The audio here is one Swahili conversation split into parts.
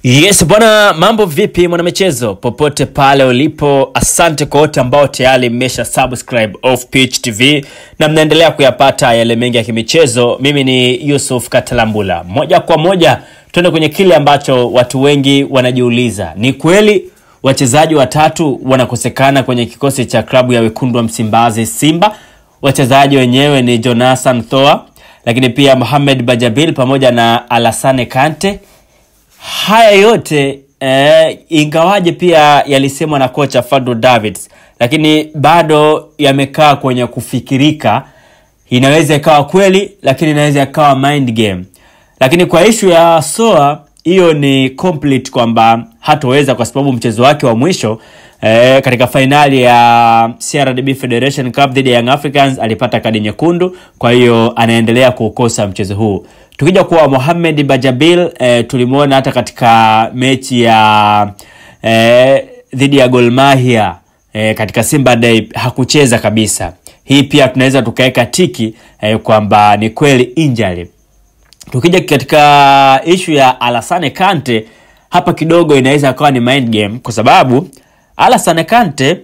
Yes bwana, mambo vipi mwana michezo popote pale ulipo? Asante kwa wote ambao tayari mmesha subscribe Off Pitch TV na mnaendelea kuyapata yale mengi ya kimichezo. Mimi ni Yusuf Katalambula. Moja kwa moja tuende kwenye kile ambacho watu wengi wanajiuliza. Ni kweli wachezaji watatu wanakosekana kwenye kikosi cha klabu ya Wekundu wa Msimbazi Simba? Wachezaji wenyewe ni Jonathan Thoa, lakini pia Mohamed Bajabil pamoja na Alassane Kante. Haya yote ingawaje pia yalisemwa na kocha Fadlu Davids, lakini bado yamekaa kwenye kufikirika. Inaweza ikawa kweli, lakini inaweza ikawa mind game. Lakini kwa issue ya Soa, hiyo ni complete kwamba hataweza kwa sababu mchezo wake wa mwisho katika finali ya CRDB Federation Cup dhidi ya Young Africans alipata kadi nyekundu, kwa hiyo anaendelea kukosa mchezo huu. Tukija kwa Mohamed Bajabil, tulimuona hata katika mechi ya dhidi ya Gor Mahia katika Simba Day hakucheza kabisa. Hii pia tunaweza tukaweka tiki kwamba ni kweli injury. Tukija katika issue ya Alassane Kante, hapa kidogo inaweza kuwa ni mind game kwa sababu Alassane Kante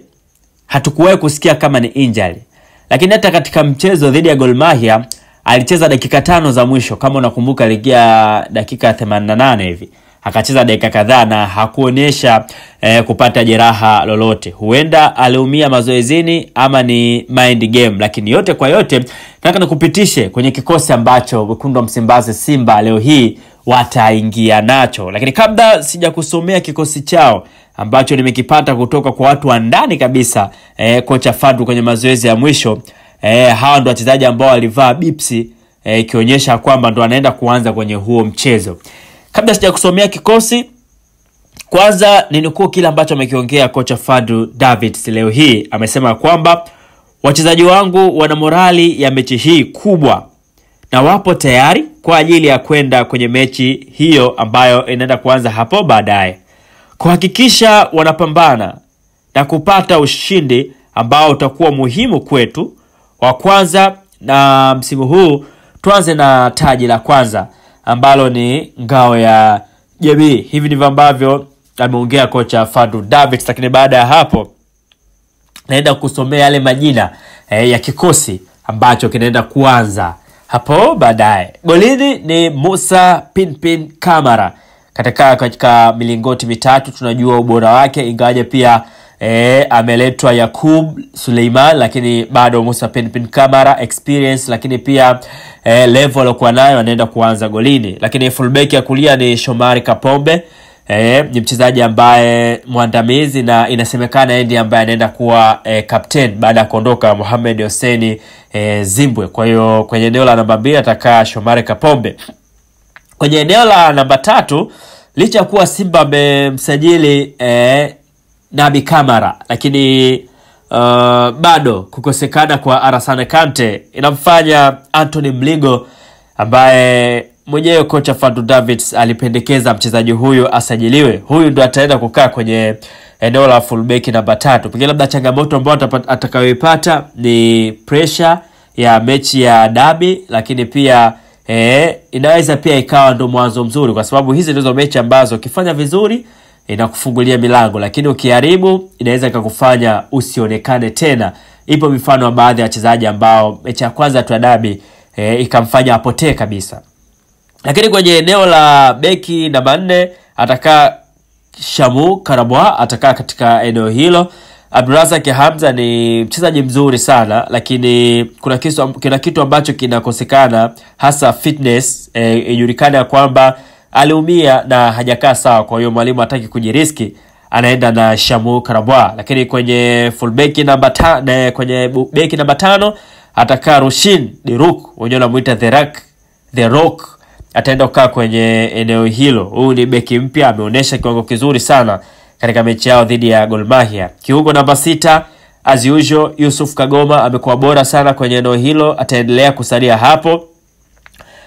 hatukuwahi kusikia kama ni injury. Lakini hata katika mchezo dhidi ya Gor Mahia alicheza dakika 5 za mwisho, kama unakumbuka ligia dakika 88 hivi. Akacheza dakika kadhaa na hakuonyesha kupata jeraha lolote. Huenda aliumia mazoezini ama ni mind game, lakini yote kwa yote nataka nikupitishe kwenye kikosi ambacho Wekundu wa Msimbazi Simba leo hii wataingia nacho. Lakini kabla sija kusomea kikosi chao ambacho nimekipata kutoka kwa watu wa ndani kabisa, kocha Fadlu kwenye mazoezi ya mwisho, hawa ndio wachezaji ambao walivaa bipsi ikionyesha kwamba ndio anaenda kuanza kwenye huo mchezo. Kabla sija kusomea kikosi, kwanza ninukuu kile ambacho amekiongea kocha Fadlu Davids leo hii. Amesema kwamba wachezaji wangu wana morali ya mechi hii kubwa na wapo tayari kwa ajili ya kwenda kwenye mechi hiyo ambayo inaenda kuanza hapo baadaye, kuhakikisha wanapambana na kupata ushindi ambao utakuwa muhimu kwetu. Wa kwanza na msimu huu tuanze na taji la kwanza ambalo ni ngao ya jamii. Hivi ndivyo ambavyo ameongea kocha Fadlu Davids. Lakini baada ya hapo naenda kusomea yale majina ya kikosi ambacho kinaenda kuanza hapo baadaye. Golini ni Musa Pinpin Kamara. Katika milingoti mitatu tunajua ubora wake, ingawaje pia ameletwa Yakub Suleiman, lakini bado Musa Pinpin Kamara experience, lakini pia level alokuwa nayo anaenda kuanza golini. Lakini fullback ya kulia ni Shomari Kapombe, ni mchezaji ambaye mwandamizi na inasemekana ndiye ambaye anaenda kuwa captain baada ya kuondoka Mohamed Hossein Zimbwe. Kwa hiyo kwenye eneo la namba 2 atakaa Shomari Kapombe. Kwenye eneo la namba 3, licha kuwa Simba amemsajili Nabi Kamara, lakini bado kukosekana kwa Alassane Kante inamfanya Anthony Mligo, ambaye mwenyewe kocha Fadlu Davids alipendekeza mchezaji huyu asajiliwe. Huyu ndo ataenda kukaa kwenye eneo la fullback namba 3. Pengine labda changamoto ambayo atakayoipata ni pressure ya mechi ya derby, lakini pia inaweza pia ikawa ndo mwanzo mzuri kwa sababu hizi ndizo mechi ambazo ukifanya vizuri inakufungulia milango, lakini ukiharibu inaweza ikakufanya usionekane tena. Ipo mifano ya baadhi ya wachezaji ambao mechi ya kwanza tu ya derby ikamfanya apotee kabisa. Lakini kwenye eneo la beki namba 4 atakaa Shamu Karabwa, atakaa katika eneo hilo. Abdurazak Hamza ni mchezaji mzuri sana, lakini kuna kitu ambacho kinakosekana, hasa fitness. Ijulikana kwamba aliumia na hajakaa sawa, kwa hiyo mwalimu hataki kujiriski, anaenda na Shamu Karabwa. Lakini kwenye fullback namba 5, kwenye beki namba 5 atakaa Rushin Diruk, wenyewe wanamuita The Rock, ataenda kukaa kwenye eneo hilo. Huyu ni beki mpya, ameonyesha kiwango kizuri sana katika mechi yao dhidi ya Gor Mahia. Kiungo namba 6 as usual Yusuf Kagoma amekuwa bora sana kwenye eneo hilo, ataendelea kusalia hapo.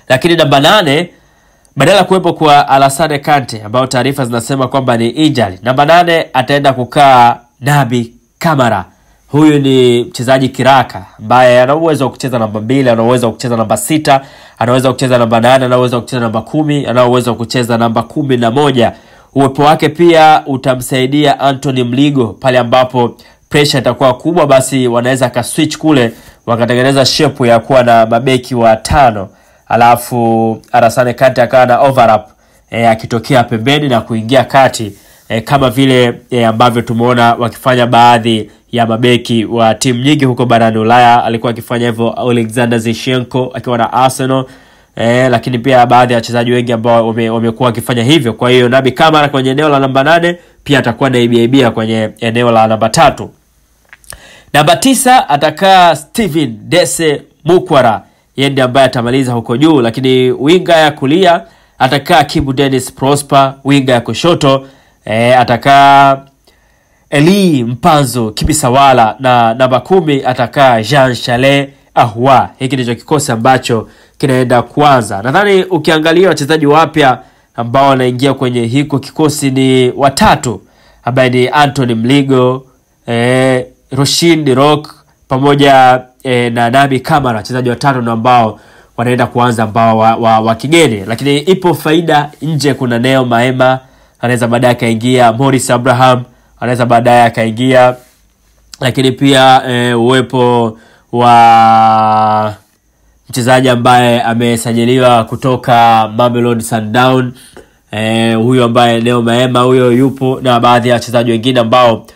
Lakini namba 8, badala kuwepo kwa Alassane Kante ambao taarifa zinasema kwamba ni injury, namba 8 ataenda kukaa Nabi Kamara. Huyu ni mchezaji kiraka ambaye ana uwezo wa kucheza namba 2, ana uwezo wa kucheza namba 6, ana uwezo wa kucheza namba 8, ana uwezo wa kucheza namba 10, ana uwezo wa kucheza namba 11. uwepo wake pia utamsaidia Anthony Mligo pale ambapo pressure itakuwa kubwa, basi wanaweza ka switch kule wakatengeneza shape ya kuwa na mabeki wa 5, alafu Alassane Kante akawa na overlap akitokea pembeni na kuingia kati, kama vile ambavyo tumeona wakifanya baadhi ya mabeki wa timu nyingi huko barani Ulaya. Alikuwa akifanya hivyo Alexander Zinchenko akiwa na Arsenal, lakini pia baadhi ya wachezaji wengi ambao wamekuwa wakifanya hivyo. Kwa hiyo Naby Kamara kwenye eneo la namba 8 pia atakuwa na ibia kwenye eneo la namba 3. Namba 9 atakaa Steven Dese Mukwara, yeye ndiye ambaye atamaliza huko juu, lakini winga ya kulia atakaa Kibu Dennis Prosper, winga ya kushoto atakaa Eli Mpanzo Kibisawala, na namba 10 atakaa Jean Charles Ahoua. Hiki ndicho kikosi ambacho kinaenda kuanza. Nadhani ukiangalia wachezaji wapya ambao wanaingia kwenye hiko kikosi ni watatu, ambaye ni Anthony Mligo, Roshin De Rock pamoja na Naby Kamara. Wachezaji watatu na ambao wanaenda kuanza ambao wa kigeni, lakini ipo faida nje. Kuna Neo Maema, anaweza baadaye kaingia. Morris Abraham anaweza baadaye kaingia, lakini pia uwepo wa mchezaji ambaye amesajiliwa kutoka Mamelodi Sundowns, huyo ambaye Neo Maema huyo yupo, na baadhi ya wachezaji wengine ambao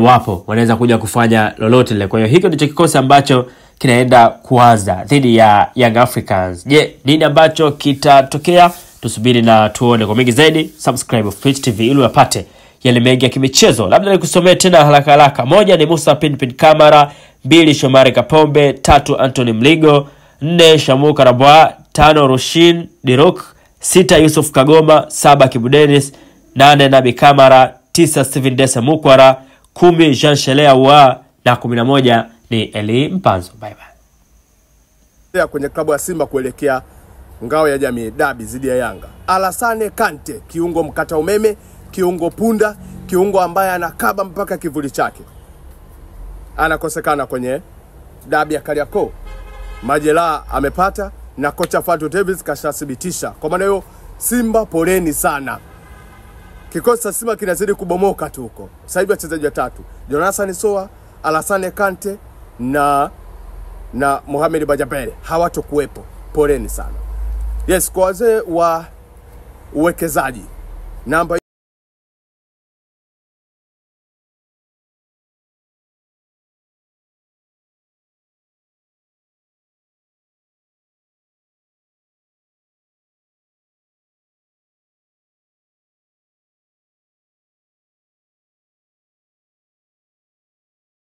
wapo wanaweza kuja kufanya lolote ile. Kwa hiyo hiko ndicho kikosi ambacho kinaenda kuanza dhidi ya Young Africans. Je, nini ambacho kitatokea? Tusubiri na tuone. Kwa mengi zaidi, subscribe Pitch TV ili upate yale mengi ya kimichezo. Labda nikusomee tena haraka. 1 ni Musa Pinpin Kamara, 2 Shomari Kapombe, 3 Anthony Mligo, 4 Shamu Karabwa, 5 Roshin De Rock, 6 Yusuf Kagoma, 7 Kibu Dennis, 8 Naby Kamara, 9 Steven Dese Mukwara, 10 Jean Charles Ahoua na 11 ni Eli Mpanzo. Bye bye. Kwenye klabu ya Simba kuelekea ngao ya jamii dabi zidi ya Yanga. Alassane Kante, kiungo mkata umeme, kiungo punda, kiungo ambaye anakaba mpaka kivuli chake, anakosekana kwenye dabi ya Kariakoo. Majeraha amepata na kocha Fatu Davis kashathibitisha. Kwa maana hiyo Simba poleni sana. Kikosi cha Simba kinazidi kubomoka tu huko. Sasa hivi wachezaji watatu, Jonathan Soa, Alassane Kante na Mohamed Bajabele hawatokuwepo. Poleni sana. Yes, kwa wazee wa uwekezaji namba